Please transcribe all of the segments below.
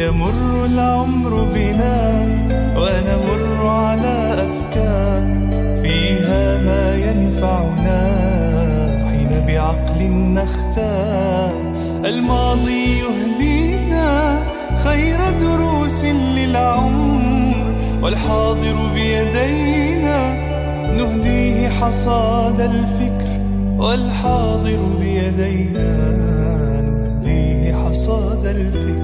يمر العمر بنا ونمر على أفكار فيها ما ينفعنا حين بعقل نختار. الماضي يهدينا خير دروس للعمر، والحاضر بيدينا نهديه حصاد الفكر، والحاضر بيدينا نهديه حصاد الفكر.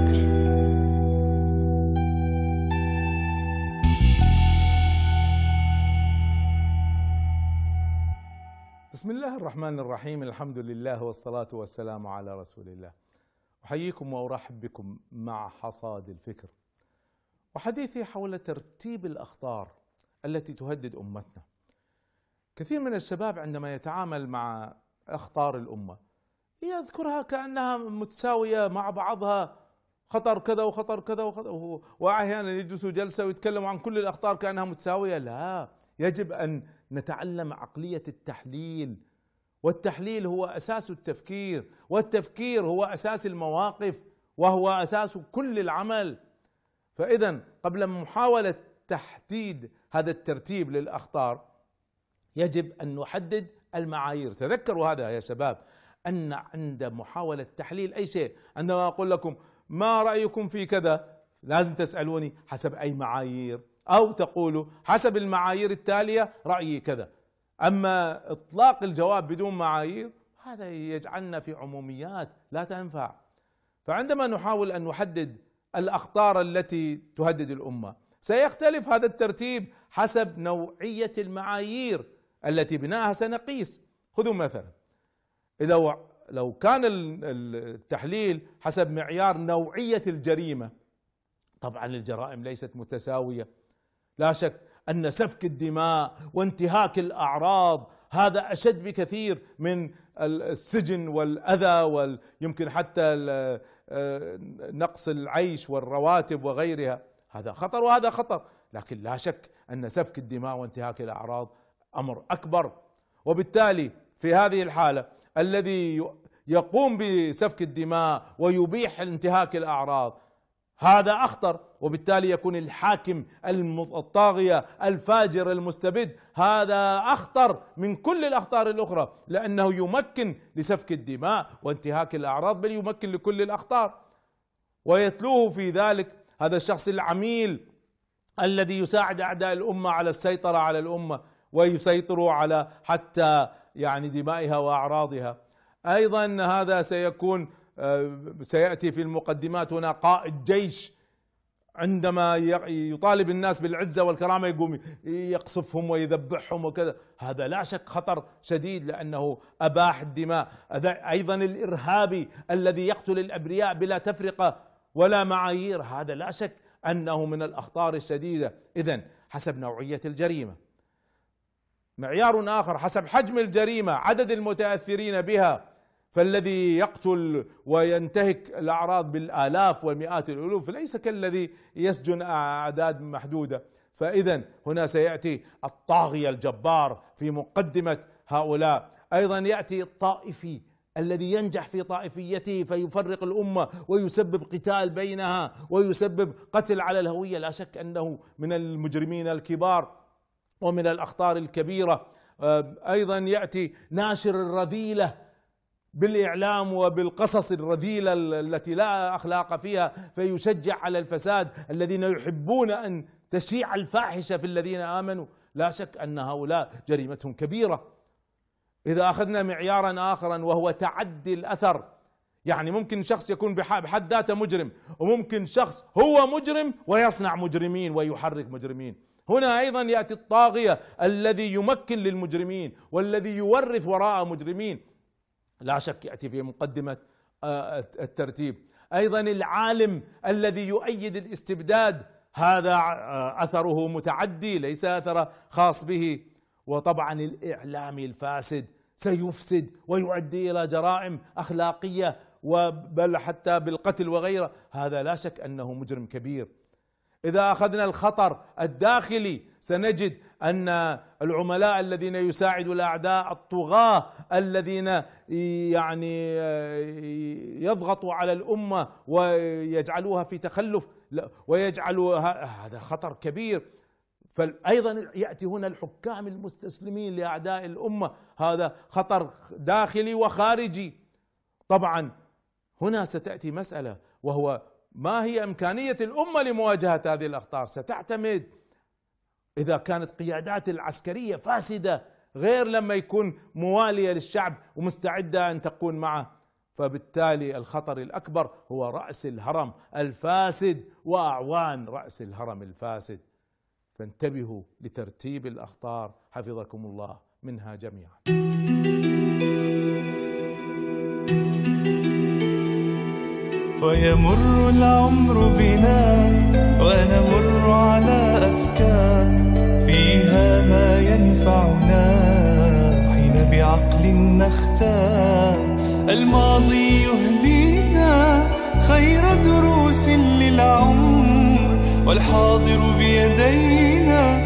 بسم الله الرحمن الرحيم، الحمد لله والصلاة والسلام على رسول الله. أحييكم وأرحب بكم مع حصاد الفكر، وحديثي حول ترتيب الأخطار التي تهدد أمتنا. كثير من الشباب عندما يتعامل مع أخطار الأمة يذكرها كأنها متساوية مع بعضها، خطر كذا وخطر كذا وخطر، وأحيانا يجلسوا جلسة ويتكلموا عن كل الأخطار كأنها متساوية. لا، يجب أن نتعلم عقلية التحليل، والتحليل هو أساس التفكير، والتفكير هو أساس المواقف، وهو أساس كل العمل. فإذا قبل محاولة تحديد هذا الترتيب للأخطار يجب أن نحدد المعايير. تذكروا هذا يا شباب، أن عند محاولة تحليل أي شيء، عندما أقول لكم ما رأيكم في كذا، لازم تسألوني حسب أي معايير، أو تقولوا حسب المعايير التالية رأيي كذا. أما إطلاق الجواب بدون معايير هذا يجعلنا في عموميات لا تنفع. فعندما نحاول أن نحدد الأخطار التي تهدد الأمة سيختلف هذا الترتيب حسب نوعية المعايير التي بناءها سنقيس. خذوا مثلا، إذا لو كان التحليل حسب معيار نوعية الجريمة، طبعا الجرائم ليست متساوية. لا شك أن سفك الدماء وانتهاك الأعراض هذا أشد بكثير من السجن والأذى، ويمكن حتى نقص العيش والرواتب وغيرها. هذا خطر وهذا خطر، لكن لا شك أن سفك الدماء وانتهاك الأعراض أمر أكبر. وبالتالي في هذه الحالة الذي يقوم بسفك الدماء ويبيح انتهاك الأعراض هذا أخطر، وبالتالي يكون الحاكم الطاغية الفاجر المستبد هذا أخطر من كل الأخطار الأخرى، لأنه يمكن لسفك الدماء وانتهاك الأعراض، بل يمكن لكل الأخطار. ويتلوه في ذلك هذا الشخص العميل الذي يساعد أعداء الأمة على السيطرة على الأمة، ويسيطروا على حتى دمائها وأعراضها. أيضا هذا سيأتي في المقدمات هنا قائد جيش عندما يطالب الناس بالعزة والكرامة يقوم يقصفهم ويذبحهم وكذا. هذا لا شك خطر شديد لأنه أباح الدماء. أيضا الإرهابي الذي يقتل الأبرياء بلا تفرقة ولا معايير، هذا لا شك أنه من الأخطار الشديدة. إذن حسب نوعية الجريمة. معيار آخر حسب حجم الجريمة، عدد المتأثرين بها، فالذي يقتل وينتهك الأعراض بالآلاف والمئات الألوف ليس كالذي يسجن أعداد محدودة. فإذا هنا سيأتي الطاغية الجبار في مقدمة هؤلاء. أيضا يأتي الطائفي الذي ينجح في طائفيته فيفرق الأمة ويسبب قتال بينها ويسبب قتل على الهوية. لا شك أنه من المجرمين الكبار ومن الأخطار الكبيرة. أيضا يأتي ناشر الرذيلة بالإعلام وبالقصص الرذيلة التي لا أخلاق فيها، فيشجع على الفساد، الذين يحبون أن تشيع الفاحشة في الذين آمنوا. لا شك أن هؤلاء جريمتهم كبيرة. إذا أخذنا معيارا آخرا وهو تعدي الأثر، ممكن شخص يكون بحد ذاته مجرم، وممكن شخص هو مجرم ويصنع مجرمين ويحرك مجرمين. هنا أيضا يأتي الطاغية الذي يمكن للمجرمين والذي يورث وراء مجرمين. لا شك يأتي في مقدمة الترتيب. أيضا العالم الذي يؤيد الاستبداد، هذا أثره متعدي ليس أثر خاص به. وطبعا الإعلامي الفاسد سيفسد ويؤدي إلى جرائم أخلاقية بل حتى بالقتل وغيره، هذا لا شك أنه مجرم كبير. إذا أخذنا الخطر الداخلي سنجد أن العملاء الذين يساعدوا الأعداء الطغاة الذين يعني يضغطوا على الأمة ويجعلوها في تخلف ويجعلوها، هذا خطر كبير. فأيضا يأتي هنا الحكام المستسلمين لأعداء الأمة، هذا خطر داخلي وخارجي. طبعا هنا ستأتي مسألة، وهو ما هي إمكانية الأمة لمواجهة هذه الأخطار؟ ستعتمد إذا كانت قيادات العسكرية فاسدة، غير لما يكون موالية للشعب ومستعدة أن تكون معه. فبالتالي الخطر الأكبر هو رأس الهرم الفاسد وأعوان رأس الهرم الفاسد. فانتبهوا لترتيب الأخطار حفظكم الله منها جميعا. ويمر العمر بنا ونمر على أفكار فيها ما ينفعنا حين بعقل نختار. الماضي يهدينا خير دروس للعمر، والحاضر بيدينا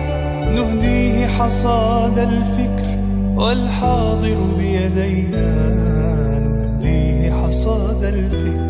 نهديه حصاد الفكر، والحاضر بيدينا نهديه حصاد الفكر.